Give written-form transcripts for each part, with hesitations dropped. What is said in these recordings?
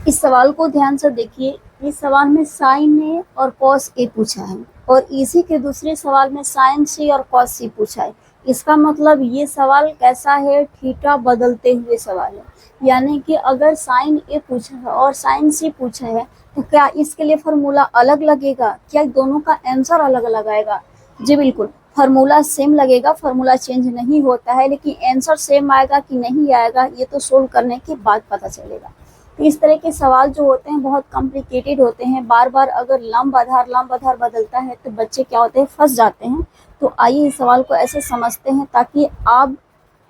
इस सवाल को ध्यान से देखिए। इस सवाल में साइन ए और कॉस ए पूछा है और इसी के दूसरे सवाल में साइन सी और कॉस सी पूछा है। इसका मतलब ये सवाल कैसा है, थीटा बदलते हुए सवाल है। यानी कि अगर साइन ए पूछा है और साइन सी पूछा है तो क्या इसके लिए फार्मूला अलग लगेगा, क्या दोनों का आंसर अलग अलग आएगा? जी बिल्कुल, फार्मूला सेम लगेगा, फार्मूला चेंज नहीं होता है, लेकिन आंसर सेम आएगा कि नहीं आएगा ये तो सोल्व करने के बाद पता चलेगा। तो इस तरह के सवाल जो होते हैं बहुत कॉम्प्लिकेटेड होते हैं। बार बार अगर लंब आधार बदलता है तो बच्चे क्या होते हैं, फंस जाते हैं। तो आइए इस सवाल को ऐसे समझते हैं ताकि आप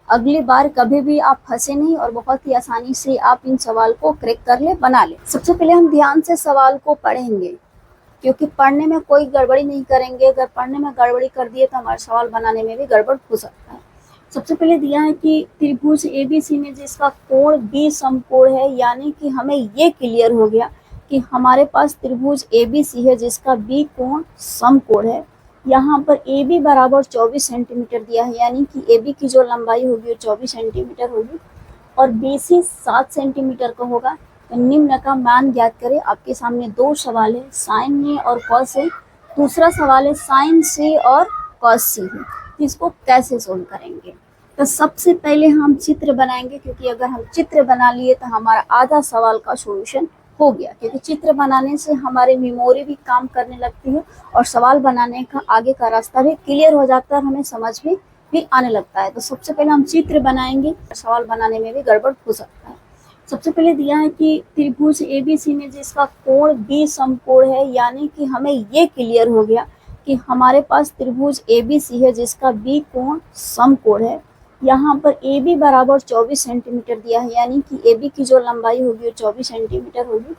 अगली बार कभी भी आप फंसे नहीं और बहुत ही आसानी से आप इन सवाल को क्रैक कर ले, बना ले। सबसे पहले हम ध्यान से सवाल को पढ़ेंगे क्योंकि पढ़ने में कोई गड़बड़ी नहीं करेंगे। अगर पढ़ने में गड़बड़ी कर दिए तो हमारे सवाल बनाने में भी गड़बड़ हो सकता है। सबसे पहले दिया है कि त्रिभुज एबीसी में जिसका कोण बी समकोण है, यानी कि हमें ये क्लियर हो गया कि हमारे पास त्रिभुज एबीसी है जिसका बी कोण समकोण है। यहाँ पर ए बी बराबर 24 सेंटीमीटर दिया है, यानी कि ए बी की जो लंबाई होगी वो 24 सेंटीमीटर होगी और बी सी 7 सेंटीमीटर का होगा। तो निम्न का मान ज्ञात करें। आपके सामने दो सवाल है, साइन ए और कॉस ए। दूसरा सवाल है साइन सी और कॉस सी है। इसको कैसे सोल्व करेंगे? तो सबसे पहले हम चित्र बनाएंगे क्योंकि अगर हम चित्र बना लिए तो हमारा आधा सवाल का सॉल्यूशन हो गया, क्योंकि चित्र बनाने से हमारी मेमोरी भी काम करने लगती है और सवाल बनाने का आगे का रास्ता भी क्लियर हो जाता है और हमें समझ भी आने लगता है। तो सबसे पहले हम चित्र बनाएंगे, सवाल बनाने में भी गड़बड़ हो सकता है। सबसे पहले दिया है कि त्रिभुज एबीसी में जिसका कोण बी समकोण है, यानी कि हमें ये क्लियर हो गया कि हमारे पास त्रिभुज एबीसी है जिसका बी कोण समकोण है। यहाँ पर ए बी बराबर 24 सेंटीमीटर दिया है, यानी कि ए बी की जो लंबाई होगी वो 24 सेंटीमीटर होगी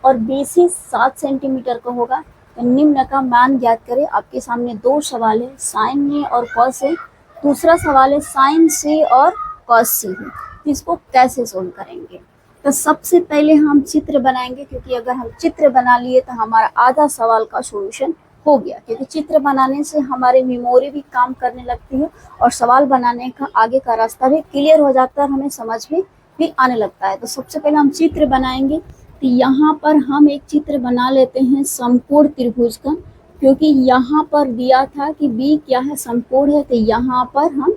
और बी सी 7 सेंटीमीटर का होगा। तो निम्न का मान ज्ञात करें। आपके सामने दो सवाल है, साइन ए और कॉस ए। दूसरा सवाल है साइन सी और कॉस सी है। इसको कैसे सोल्व करेंगे? तो सबसे पहले हम चित्र बनाएंगे क्योंकि अगर हम चित्र बना लिए तो हमारा आधा सवाल का सॉल्यूशन हो गया, क्योंकि चित्र बनाने से हमारी मेमोरी भी काम करने लगती है और सवाल बनाने का आगे का रास्ता भी क्लियर हो जाता है और हमें समझ भी आने लगता है। तो सबसे पहले हम चित्र बनाएंगे। तो यहाँ पर हम एक चित्र बना लेते हैं समकोण त्रिभुज का, क्योंकि यहाँ पर दिया था कि बी क्या है, समकोण है। तो यहाँ पर हम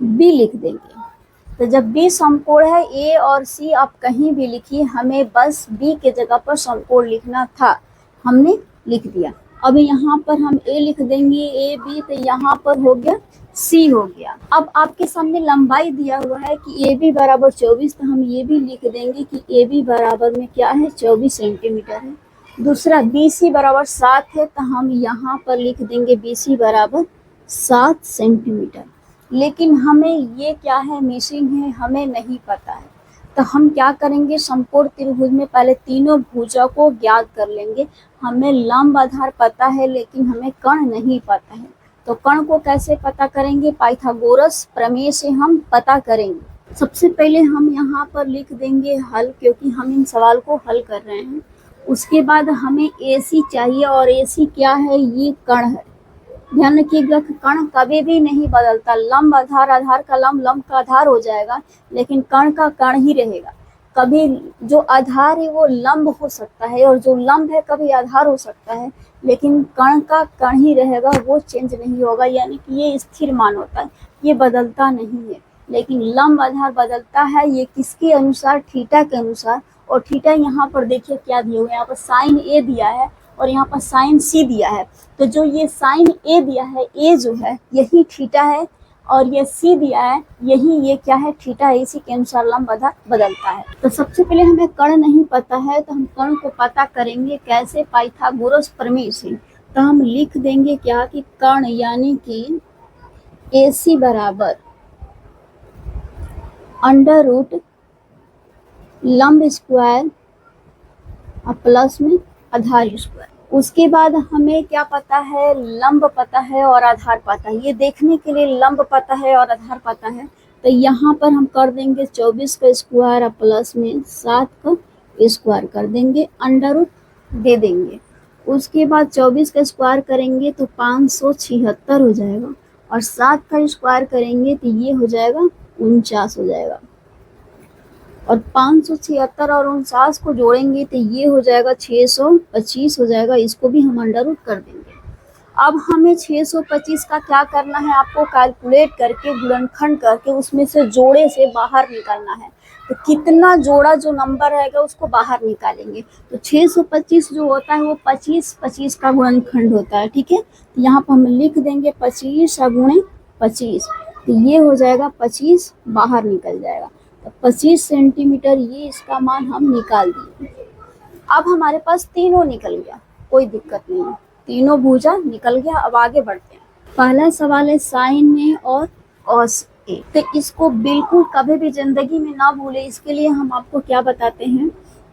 बी लिख देंगे। तो जब बी समकोण है, ए और सी आप कहीं भी लिखिए, हमें बस बी के जगह पर समकोण लिखना था, हमने लिख दिया। अब यहाँ पर हम ए लिख देंगे, ए बी, तो यहाँ पर हो गया सी हो गया। अब आपके सामने लंबाई दिया हुआ है कि ए बी बराबर 24, तो हम ये भी लिख देंगे कि ए बी बराबर में क्या है, 24 सेंटीमीटर है। दूसरा बी सी बराबर 7 है, तो हम यहाँ पर लिख देंगे बी सी बराबर 7 सेंटीमीटर। लेकिन हमें ये क्या है, मिसिंग है, हमें नहीं पता है। तो हम क्या करेंगे, समकोण त्रिभुज में पहले तीनों भुजा को ज्ञात कर लेंगे। हमें लंब आधार पता है लेकिन हमें कर्ण नहीं पता है। तो कर्ण को कैसे पता करेंगे? पाइथागोरस प्रमेय से हम पता करेंगे। सबसे पहले हम यहाँ पर लिख देंगे हल, क्योंकि हम इन सवाल को हल कर रहे हैं। उसके बाद हमें AC चाहिए और AC क्या है, ये कर्ण है। ध्यान रखिएगा कि कर्ण कभी भी नहीं बदलता। लंब आधार, आधार का लंब, लंब का आधार हो जाएगा, लेकिन कर्ण का कर्ण ही रहेगा। कभी जो आधार है वो लंब हो सकता है और जो लंब है कभी आधार हो सकता है, लेकिन कर्ण का कर्ण ही रहेगा, वो चेंज नहीं होगा। यानी कि ये स्थिर मान होता है, ये बदलता नहीं है। लेकिन लंब आधार बदलता है, ये किसके अनुसार, थीटा के अनुसार। और थीटा यहाँ पर देखिए क्या दिया हुआ है, यहाँ पर साइन ए दिया है और यहाँ पर साइन सी दिया है। तो जो ये साइन ए दिया है, ए जो है यही थीटा है और ये सी दिया है, यही ये क्या है, थीटा है। इसी के अनुसार लंब आधार बदलता है। तो सबसे पहले हमें कर्ण नहीं पता है, तो हम कर्ण को पता करेंगे कैसे, पाइथागोरस प्रमेय से। तो हम लिख देंगे क्या कि कर्ण यानी कि AC बराबर अंडर रूट लंब स्क्वायर प्लस में आधार स्क्वायर। उसके बाद हमें क्या पता है, लंब पता है और आधार पता है। ये देखने के लिए लंब पता है और आधार पता है, तो यहाँ पर हम कर देंगे 24 का स्क्वायर प्लस में 7 का स्क्वायर कर देंगे, अंडर रूट दे देंगे। उसके बाद 24 का स्क्वायर करेंगे तो 576 हो जाएगा और 7 का स्क्वायर करेंगे तो ये हो जाएगा 49 हो जाएगा। और 576 और 49 को जोड़ेंगे तो ये हो जाएगा 625 हो जाएगा, इसको भी हम अंडर रूट कर देंगे। अब हमें 625 का क्या करना है, आपको कैलकुलेट करके गुणनखंड करके उसमें से जोड़े से बाहर निकालना है। तो कितना जोड़ा जो नंबर रहेगा उसको बाहर निकालेंगे। तो 625 जो होता है वो 25 का गुणनखंड होता है, ठीक है। तो यहाँ पर हम लिख देंगे 25 गुणे 25, तो ये हो जाएगा 25 बाहर निकल जाएगा। तो 25 सेंटीमीटर ये इसका मान हम निकाल दिए। अब हमारे पास तीनों निकल गया, कोई दिक्कत नहीं है, तीनों भुजा निकल गया। अब आगे बढ़ते हैं। पहला सवाल है साइन ए और कॉस ए। तो इसको बिल्कुल कभी भी जिंदगी में ना भूले, इसके लिए हम आपको क्या बताते हैं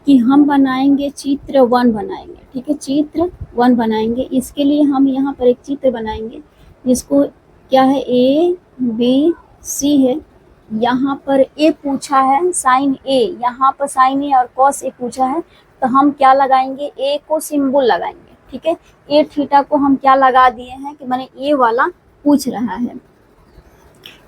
कि हम बनाएंगे चित्र 1 बनाएंगे, ठीक है। चित्र 1 बनाएंगे, इसके लिए हम यहाँ पर एक चित्र बनाएंगे जिसको क्या है ए बी सी है। यहाँ पर ए पूछा है साइन ए, यहाँ पर साइन ए और कॉस ए पूछा है, तो हम क्या लगाएंगे, ए को सिंबल लगाएंगे, ठीक है। ए थीटा को हम क्या लगा दिए हैं कि मैंने ए वाला पूछ रहा है।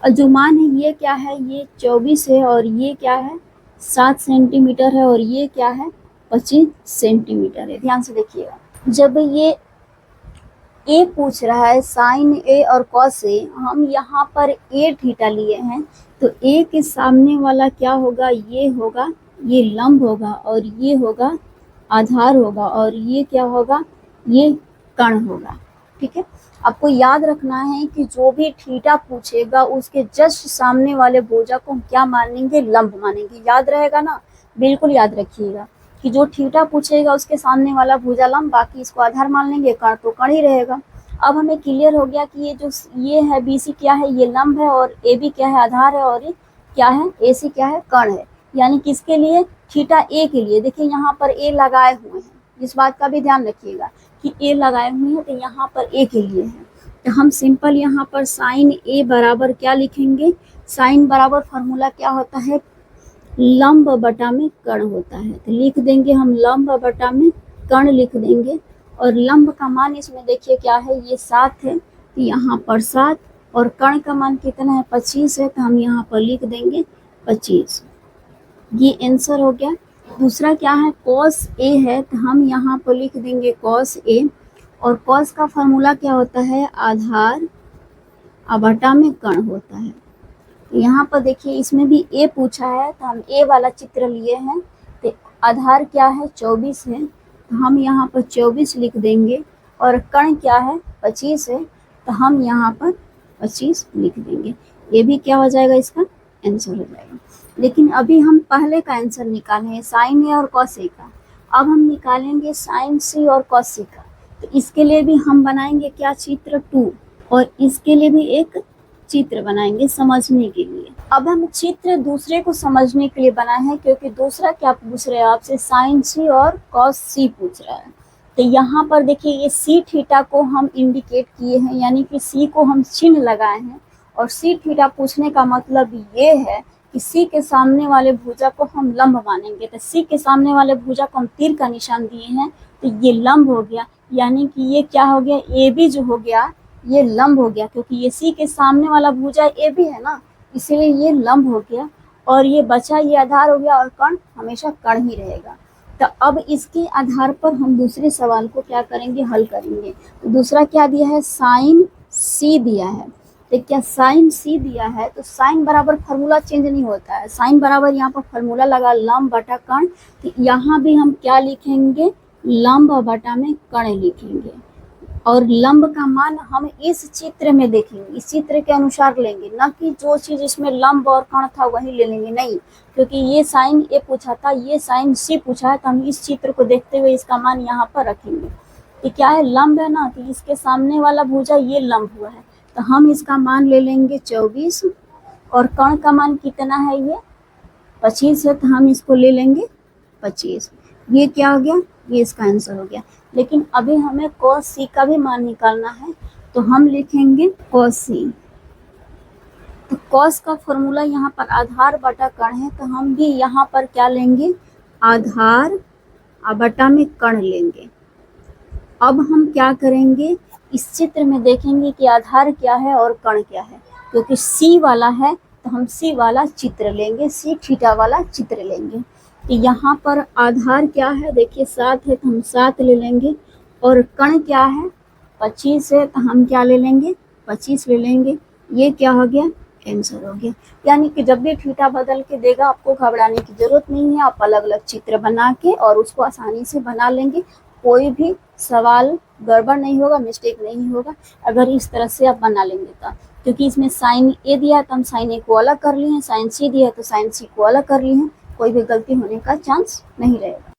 और जो मान है ये क्या है, ये 24 है और ये क्या है 7 सेंटीमीटर है और ये क्या है 25 सेंटीमीटर है। ध्यान से देखिएगा, जब ये ए पूछ रहा है साइन ए और कॉस ए, हम यहाँ पर ए थीटा लिए हैं, तो ए के सामने वाला क्या होगा, ये होगा, ये लंब होगा और ये होगा आधार होगा और ये क्या होगा, ये कर्ण होगा, ठीक है। आपको याद रखना है कि जो भी थीटा पूछेगा उसके जस्ट सामने वाले भुजा को हम क्या मानेंगे, लंब मानेंगे। याद रहेगा ना, बिल्कुल याद रखिएगा कि जो थीटा पूछेगा उसके सामने वाला भुजा लंब, बाकी इसको आधार मान लेंगे, कर्ण तो कर्ण ही रहेगा। अब हमें क्लियर हो गया कि ये जो ये है BC क्या है, ये लंब है, और AB क्या है आधार है, और ये क्या है AC क्या है कर्ण है। यानी किसके लिए, थीटा ए के लिए। देखिए यहाँ पर ए लगाए हुए हैं, इस बात का भी ध्यान रखिएगा कि ए लगाए हुए हैं, तो यहाँ पर ए के लिए है। तो हम सिंपल यहाँ पर साइन ए बराबर क्या लिखेंगे, साइन बराबर फार्मूला क्या होता है, लंब बटा में कर्ण होता है। तो लिख देंगे हम लंब बटा में कर्ण लिख देंगे, और लंब का मान इसमें देखिए क्या है, ये 7 है, तो यहाँ पर 7, और कर्ण का मान कितना है 25 है, तो हम यहाँ पर लिख देंगे 25। ये आंसर हो गया। दूसरा क्या है, कॉस ए है, तो हम यहाँ पर लिख देंगे कॉस ए, और कॉस का फार्मूला क्या होता है, आधार बटा में कर्ण होता है। यहाँ पर देखिए इसमें भी ए पूछा है, तो हम ए वाला चित्र लिए हैं। तो आधार क्या है 24 है, तो हम यहाँ पर 24 लिख देंगे, और कर्ण क्या है 25 है, तो हम यहाँ पर 25 लिख देंगे। ये भी क्या हो जाएगा, इसका आंसर हो जाएगा। लेकिन अभी हम पहले का आंसर निकाले हैं साइन ए और कॉस ए का, अब हम निकालेंगे साइन सी और कॉस सी का। तो इसके लिए भी हम बनाएंगे क्या, चित्र 2, और इसके लिए भी एक चित्र बनाएंगे समझने के लिए। अब हम चित्र दूसरे को समझने के लिए बनाए हैं, क्योंकि दूसरा क्या पूछ रहे हैं आपसे, साइन सी और कॉस सी पूछ रहा है। तो यहाँ पर देखिए ये सी थीटा को हम इंडिकेट किए हैं, यानी कि सी को हम चिन्ह लगाए हैं, और सी थीटा पूछने का मतलब ये है कि सी के सामने वाले भुजा को हम लंब मानेंगे। तो सी के सामने वाले भुजा को हम तीर का निशान दिए हैं, तो ये लंब हो गया, यानी कि ये क्या हो गया, ए बी जो हो गया ये लंब हो गया, क्योंकि ये सी के सामने वाला भुजा ए बी है ना, इसीलिए ये लंब हो गया। और ये बचा ये आधार हो गया, और कर्ण हमेशा कर्ण ही रहेगा। तो अब इसके आधार पर हम दूसरे सवाल को क्या करेंगे, हल करेंगे। तो दूसरा क्या दिया है, साइन सी दिया है। तो क्या साइन सी दिया है, तो साइन बराबर फार्मूला चेंज नहीं होता है, साइन बराबर यहाँ पर फार्मूला लगा लंब बटा कर्ण। तो यहाँ भी हम क्या लिखेंगे, लंब बटा में कर्ण लिखेंगे, और लंब का मान हम इस चित्र में देखेंगे, इस चित्र के अनुसार लेंगे, ना कि जो चीज इसमें लंब और कर्ण था वही ले लेंगे, नहीं। क्योंकि ये साइन ए पूछा था, ये साइन सी पूछा है, तो हम इस चित्र को देखते हुए इसका मान यहाँ पर रखेंगे। ये क्या है, लंब है ना, तो इसके सामने वाला भुजा ये लंब हुआ है, तो हम इसका मान ले लेंगे 24, और कर्ण का मान कितना है, ये 25 है, तो हम इसको ले लेंगे 25। ये क्या हो गया, ये इसका आंसर हो गया। लेकिन अभी हमें कॉस सी का भी मान निकालना है, तो हम लिखेंगे कॉस सी। तो कॉस का फॉर्मूला यहाँ पर आधार बटा कर्ण है, तो हम भी यहाँ पर क्या लेंगे, आधार बटा में कर्ण लेंगे। अब हम क्या करेंगे, इस चित्र में देखेंगे कि आधार क्या है और कर्ण क्या है, क्योंकि सी वाला है तो हम सी वाला चित्र लेंगे, सी थीटा वाला चित्र लेंगे। तो यहाँ पर आधार क्या है, देखिए 7 है तो हम 7 ले लेंगे, और कण क्या है 25 है तो हम क्या ले लेंगे 25 ले लेंगे। ये क्या हो गया, आंसर हो गया। यानी कि जब भी थीटा बदल के देगा आपको घबराने की जरूरत नहीं है, आप अलग अलग चित्र बना के और उसको आसानी से बना लेंगे, कोई भी सवाल गड़बड़ नहीं होगा, मिस्टेक नहीं होगा अगर इस तरह से आप बना लेंगे तो। क्योंकि इसमें साइन ए दिया है तो हम साइन ए को अलग कर लिए हैं, साइन सी दिया है तो साइन सी को अलग कर लिए हैं, कोई भी गलती होने का चांस नहीं रहेगा।